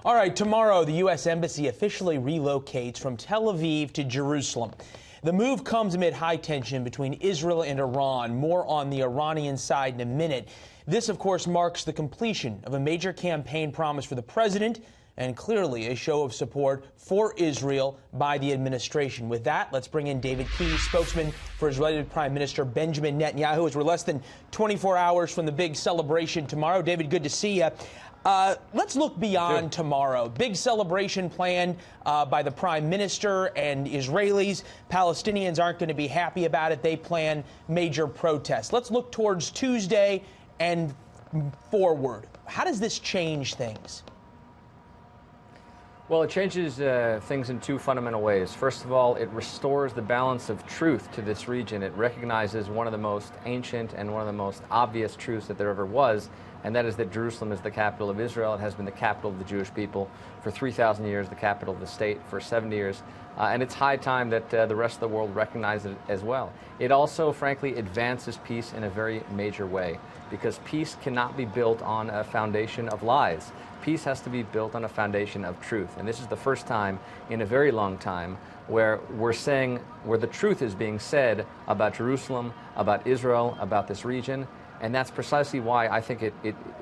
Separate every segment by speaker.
Speaker 1: All right, tomorrow, the U.S. Embassy officially relocates from Tel Aviv to Jerusalem. The move comes amid high tension between Israel and Iran. More on the Iranian side in a minute. This, of course, marks the completion of a major campaign promise for the president and clearly a show of support for Israel by the administration. With that, let's bring in David Key, spokesman for Israeli Prime Minister Benjamin Netanyahu, as we're less than 24 hours from the big celebration tomorrow. David, good to see you. Let's look beyond tomorrow. Big celebration planned by the Prime Minister and Israelis. Palestinians aren't going to be happy about it. They plan major protests. Let's look towards Tuesday and forward. How does this change things?
Speaker 2: Well, it changes things in two fundamental ways. First of all, it restores the balance of truth to this region. It recognizes one of the most ancient and one of the most obvious truths that there ever was, and that is that Jerusalem is the capital of Israel. It has been the capital of the Jewish people for 3,000 years, the capital of the state for 70 years. And it's high time that the rest of the world recognize it as well. It also, frankly, advances peace in a very major way, because peace cannot be built on a foundation of lies. Peace has to be built on a foundation of truth. And this is the first time in a very long time where where the truth is being said about Jerusalem, about Israel, about this region. And that's precisely why I think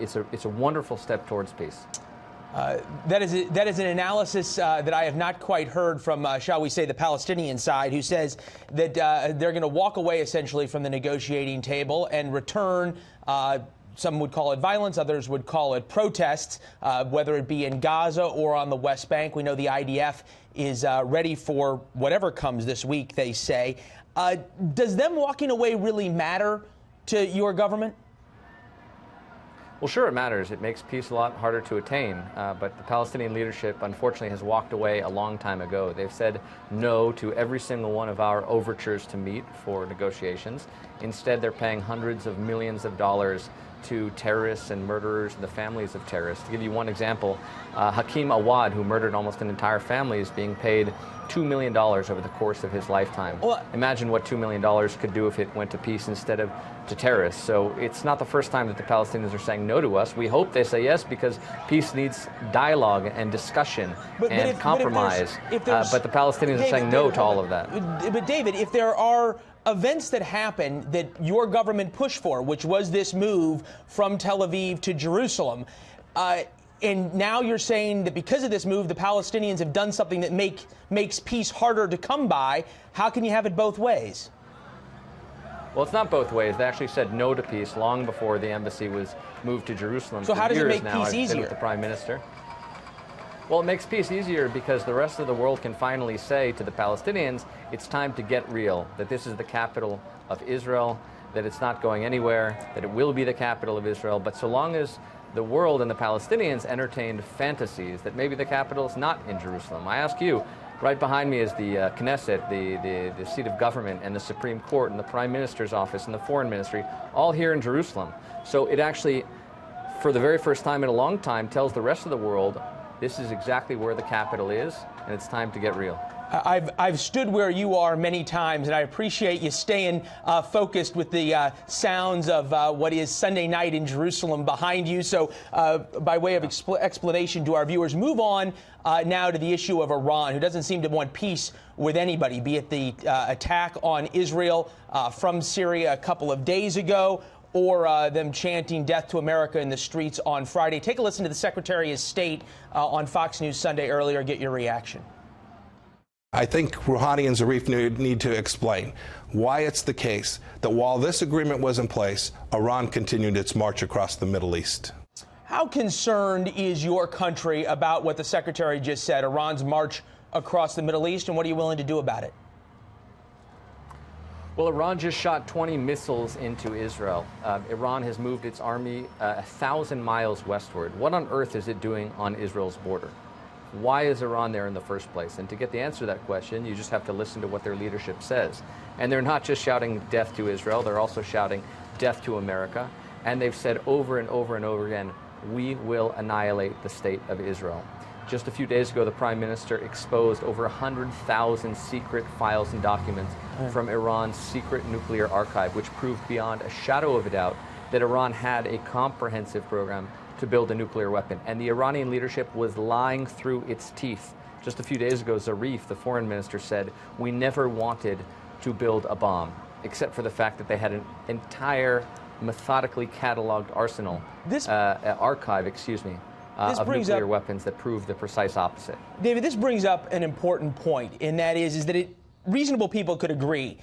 Speaker 2: it's a wonderful step towards peace.
Speaker 1: That is an analysis that I have not quite heard from, shall we say, the Palestinian side, who says that they're going to walk away essentially from the negotiating table and return. Some would call it violence, others would call it protests, whether it be in Gaza or on the West Bank. We know the IDF is ready for whatever comes this week, they say. Does them walking away really matter to your government?
Speaker 2: Well, sure, it matters. It makes peace a lot harder to attain. But the Palestinian leadership, unfortunately, has walked away a long time ago. They've said no to every single one of our overtures to meet for negotiations. Instead, they're paying hundreds of millions of dollars to terrorists and murderers and the families of terrorists. To give you one example, Hakim Awad, who murdered almost an entire family, is being paid $2 million over the course of his lifetime. Well, imagine what $2 million could do if it went to peace instead of to terrorists. So it's not the first time that the Palestinians are saying no to us. We hope they say yes, because peace needs dialogue and discussion and compromise. But the Palestinians are saying no to all of that.
Speaker 1: But David, if there are events that happened that your government pushed for, which was this move from Tel Aviv to Jerusalem, and now you're saying that because of this move, the Palestinians have done something that makes peace harder to come by. How can you have it both ways?
Speaker 2: Well, it's not both ways. They actually said no to peace long before the embassy was moved to Jerusalem.
Speaker 1: So how does it make
Speaker 2: peace
Speaker 1: easier?
Speaker 2: I've been with the Prime Minister. Well, it makes peace easier because the rest of the world can finally say to the Palestinians, it's time to get real, that this is the capital of Israel, that it's not going anywhere, that it will be the capital of Israel. But so long as the world and the Palestinians entertained fantasies that maybe the capital is not in Jerusalem. I ask you, right behind me is the Knesset, the seat of government, and the Supreme Court, and the Prime Minister's office, and the Foreign Ministry, all here in Jerusalem. So it actually, for the very first time in a long time, tells the rest of the world this is exactly where the capital is, and it's time to get real.
Speaker 1: I've stood where you are many times, and I appreciate you staying focused with the sounds of what is Sunday night in Jerusalem behind you. So by way of explanation to our viewers, move on now to the issue of Iran, who doesn't seem to want peace with anybody, be it the attack on Israel from Syria a couple of days ago, or them chanting death to America in the streets on Friday. Take a listen to the Secretary of State on Fox News Sunday earlier. Get your reaction.
Speaker 3: I think Rouhani and Zarif need to explain why it's the case that while this agreement was in place, Iran continued its march across the Middle East.
Speaker 1: How concerned is your country about what the Secretary just said, Iran's march across the Middle East, and what are you willing to do about it?
Speaker 2: Well, Iran just shot 20 missiles into Israel. Iran has moved its army 1,000 miles westward. What on earth is it doing on Israel's border? Why is Iran there in the first place? And to get the answer to that question, you just have to listen to what their leadership says. And they're not just shouting death to Israel, they're also shouting death to America. And they've said over and over and over again, we will annihilate the state of Israel. Just a few days ago, the Prime Minister exposed over 100,000 secret files and documents from Iran's secret nuclear archive, which proved beyond a shadow of a doubt that Iran had a comprehensive program to build a nuclear weapon. And the Iranian leadership was lying through its teeth. Just a few days ago, Zarif, the foreign minister, said, "We never wanted to build a bomb, except for the fact that they had an entire methodically cataloged arsenal, archive, of nuclear weapons that proved the precise opposite."
Speaker 1: David, this brings up an important point, and that is that reasonable people could agree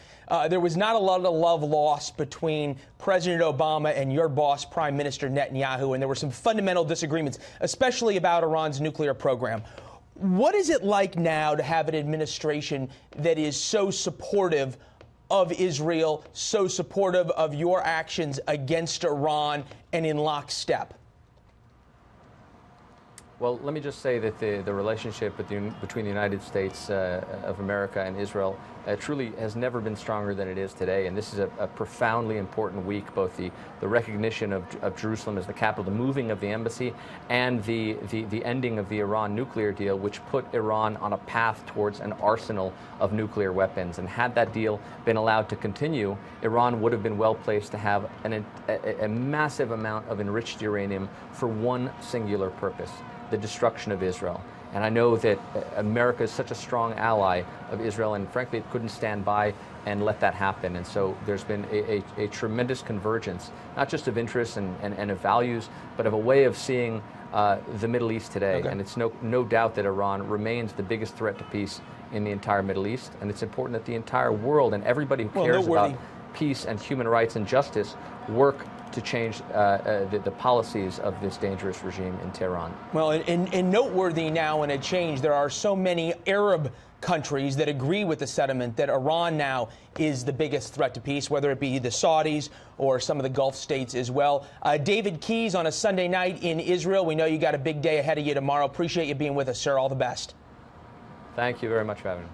Speaker 1: there was not a lot of love lost between President Obama and your boss, Prime Minister Netanyahu, and there were some fundamental disagreements, especially about Iran's nuclear program. What is it like now to have an administration that is so supportive of Israel, so supportive of your actions against Iran, and in lockstep?
Speaker 2: Well, let me just say that the relationship between the United States of America and Israel truly has never been stronger than it is today. And this is a profoundly important week, both the recognition of Jerusalem as the capital, the moving of the embassy, and the ending of the Iran nuclear deal, which put Iran on a path towards an arsenal of nuclear weapons. And had that deal been allowed to continue, Iran would have been well placed to have a massive amount of enriched uranium for one singular purpose: the destruction of Israel. And I know that America is such a strong ally of Israel, and frankly, it couldn't stand by and let that happen. And so there's been a tremendous convergence, not just of interests and of values, but of a way of seeing the Middle East today. Okay. And it's no doubt that Iran remains the biggest threat to peace in the entire Middle East. And it's important that the entire world and everybody who cares about peace and human rights and justice work to change the policies of this dangerous regime in Tehran.
Speaker 1: Well, and noteworthy now in a change, there are so many Arab countries that agree with the sentiment that Iran now is the biggest threat to peace, whether it be the Saudis or some of the Gulf states as well. David Keyes on a Sunday night in Israel. We know you got a big day ahead of you tomorrow. Appreciate you being with us, sir. All the best.
Speaker 2: Thank you very much for having me.